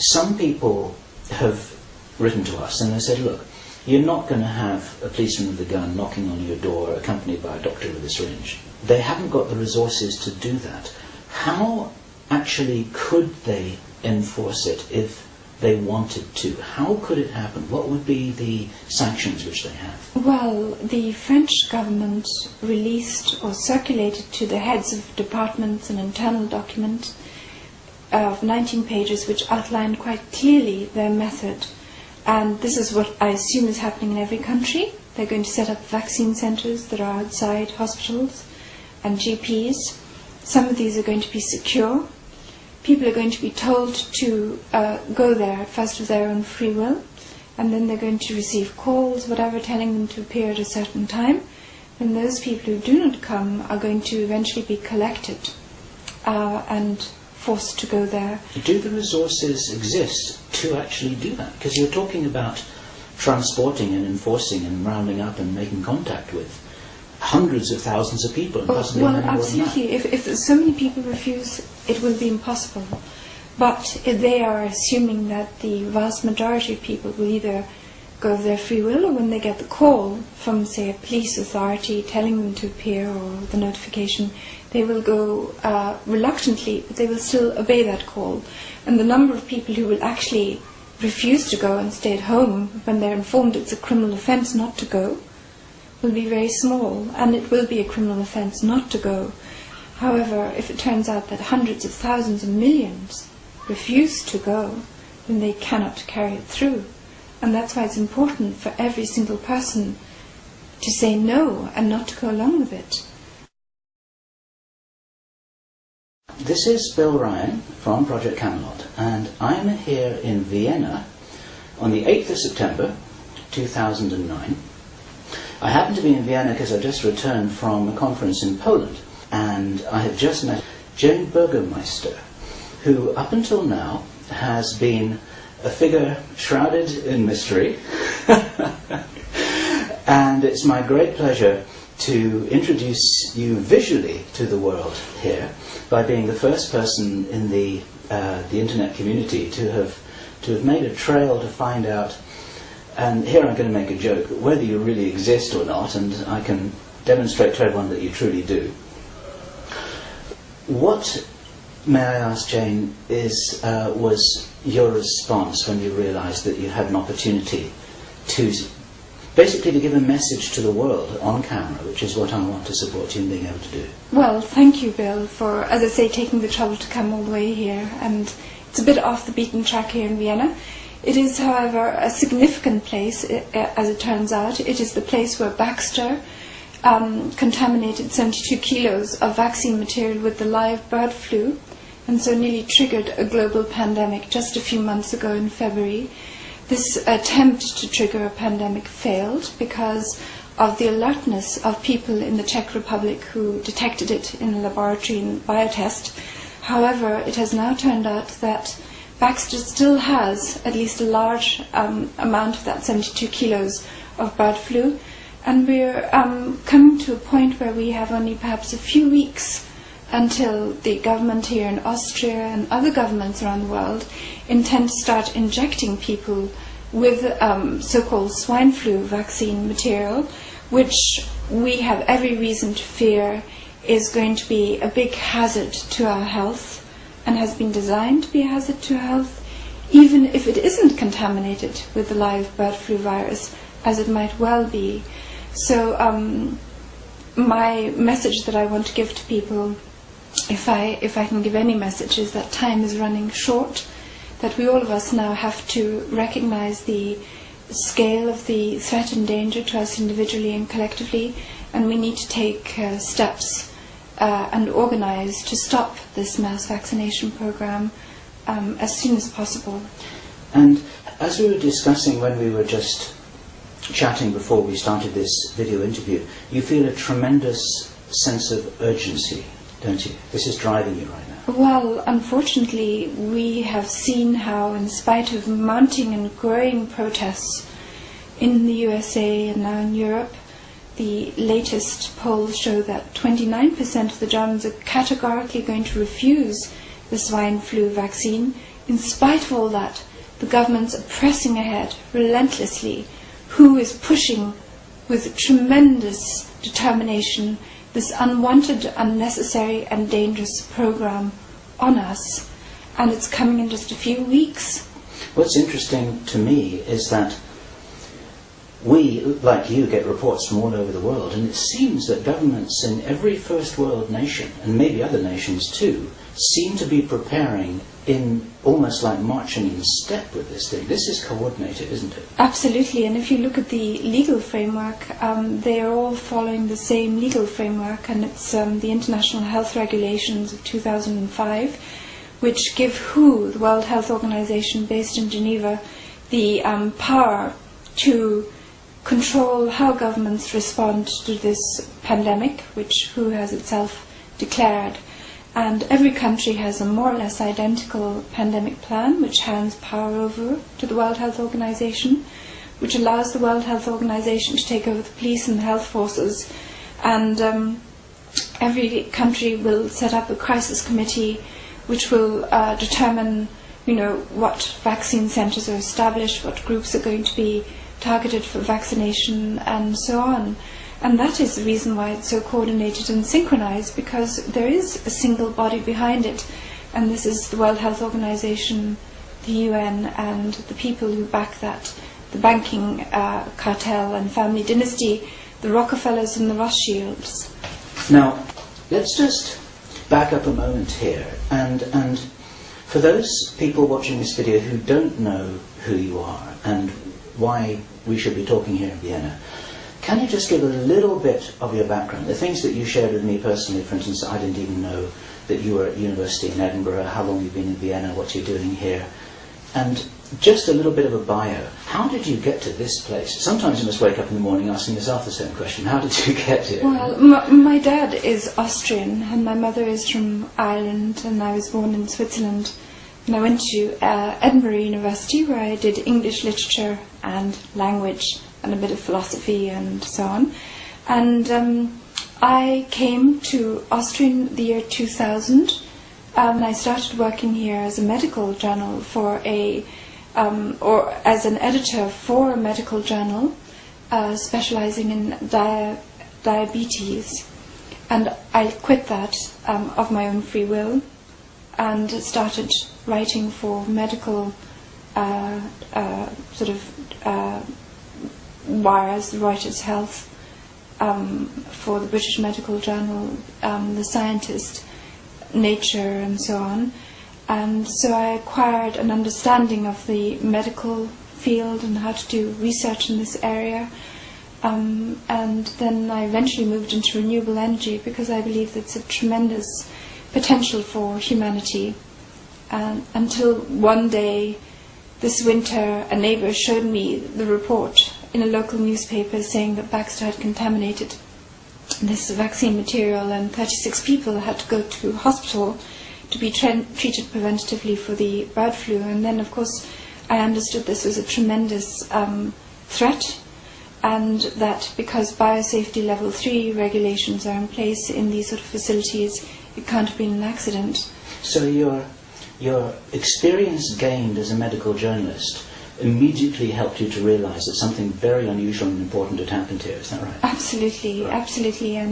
Some people have written to us and they said, look, you're not going to have a policeman with a gun knocking on your door accompanied by a doctor with a syringe. They haven't got the resources to do that. How actually could they enforce it if they wanted to? How could it happen? What would be the sanctions which they have? Well, the French government released or circulated to the heads of departments an internal document of 19 pages which outlined quite clearly their method. And this is what I assume is happening in every country. They're going to set up vaccine centres that are outside hospitals and GPs. Some of these are going to be secure. People are going to be told to go there at first of their own free will, and then they're going to receive calls, whatever, telling them to appear at a certain time. And those people who do not come are going to eventually be collected and forced to go there. Do the resources exist to actually do that? Because you're talking about transporting and enforcing and rounding up and making contact with hundreds of thousands of people. And possibly well, many more than absolutely. that. If so many people refuse, it will be impossible. But they are assuming that the vast majority of people will either go of their free will, or when they get the call from, say, a police authority telling them to appear, or the notification, they will go reluctantly, but they will still obey that call. And the number of people who will actually refuse to go and stay at home when they're informed it's a criminal offence not to go will be very small, and it will be a criminal offence not to go. However, if it turns out that hundreds of thousands and millions refuse to go, then they cannot carry it through. And that's why it's important for every single person to say no and not to go along with it. This is Bill Ryan from Project Camelot, and I'm here in Vienna on the 8th of September 2009. I happen to be in Vienna because I just returned from a conference in Poland, and I have just met Jane Burgermeister, who up until now has been a figure shrouded in mystery. And it's my great pleasure to introduce you visually to the world here by being the first person in the internet community to have made a trail to find out, and here I'm going to make a joke, whether you really exist or not, and I can demonstrate to everyone that you truly do. What, may I ask, Jane, was your response when you realised that you had an opportunity to basically to give a message to the world on camera, which is what I want to support you in being able to do? Well, thank you, Bill, for, as I say, taking the trouble to come all the way here. And it's a bit off the beaten track here in Vienna. It is, however, a significant place, as it turns out. It is the place where Baxter contaminated 72 kilos of vaccine material with the live bird flu, and so nearly triggered a global pandemic just a few months ago in February. This attempt to trigger a pandemic failed because of the alertness of people in the Czech Republic who detected it in a laboratory in biotest. However, it has now turned out that Baxter still has at least a large amount of that 72 kilos of bird flu, and we're coming to a point where we have only perhaps a few weeks until the government here in Austria and other governments around the world intend to start injecting people with so-called swine flu vaccine material, which we have every reason to fear is going to be a big hazard to our health and has been designed to be a hazard to our health, even if it isn't contaminated with the live bird flu virus, as it might well be. So my message that I want to give to people, if I can give any message, is that time is running short, that we all of us now have to recognize the scale of the threat and danger to us individually and collectively, and we need to take steps and organize to stop this mass vaccination program as soon as possible. And as we were discussing when we were just chatting before we started this video interview, you feel a tremendous sense of urgency, don't you? This is driving you right now. Well, unfortunately, we have seen how, in spite of mounting and growing protests in the USA and now in Europe, the latest polls show that 29% of the Germans are categorically going to refuse the swine flu vaccine. In spite of all that, the governments are pressing ahead relentlessly. WHO is pushing with tremendous determination this unwanted, unnecessary and dangerous program on us, and it's coming in just a few weeks. What's interesting to me is that we, like you, get reports from all over the world, and it seems that governments in every first world nation, and maybe other nations too, seem to be preparing in almost like marching in step with this thing. This is coordinated, isn't it? Absolutely, and if you look at the legal framework, they are all following the same legal framework, and it's the International Health Regulations of 2005, which give WHO, the World Health Organization based in Geneva, the power to control how governments respond to this pandemic, which WHO has itself declared. And every country has a more or less identical pandemic plan, which hands power over to the World Health Organization, which allows the World Health Organization to take over the police and the health forces. And every country will set up a crisis committee which will determine, what vaccine centers are established, what groups are going to be targeted for vaccination, and so on. And that is the reason why it's so coordinated and synchronized, because there is a single body behind it, and this is the World Health Organization, the UN, and the people who back that, the banking cartel and family dynasty, the Rockefellers and the Rothschilds. Now, let's just back up a moment here, and for those people watching this video who don't know who you are and why we should be talking here in Vienna, can you just give a little bit of your background? The things that you shared with me personally, for instance, I didn't even know that you were at university in Edinburgh, how long you've been in Vienna, what you're doing here, and just a little bit of a bio. How did you get to this place? Sometimes you must wake up in the morning asking yourself the same question. How did you get here? Well, my dad is Austrian and my mother is from Ireland, and I was born in Switzerland. And I went to Edinburgh University, where I did English literature and language and a bit of philosophy and so on. And I came to Austria in the year 2000, and I started working here as a medical journal for or as an editor for a medical journal specializing in diabetes. And I quit that of my own free will and started writing for medical varias, Reuters Health, for the British Medical Journal, The Scientist, Nature, and so on. And so I acquired an understanding of the medical field and how to do research in this area. And then I eventually moved into renewable energy, because I believe that's a tremendous potential for humanity. Until one day, this winter, a neighbour showed me the report in a local newspaper saying that Baxter had contaminated this vaccine material, and 36 people had to go to hospital to be treated preventatively for the bird flu. And then, of course, I understood this was a tremendous threat, and that because biosafety level 3 regulations are in place in these sort of facilities, it can't have been an accident. So your experience gained as a medical journalist immediately helped you to realize that something very unusual and important had happened here. Is that right? Absolutely, Right. absolutely. And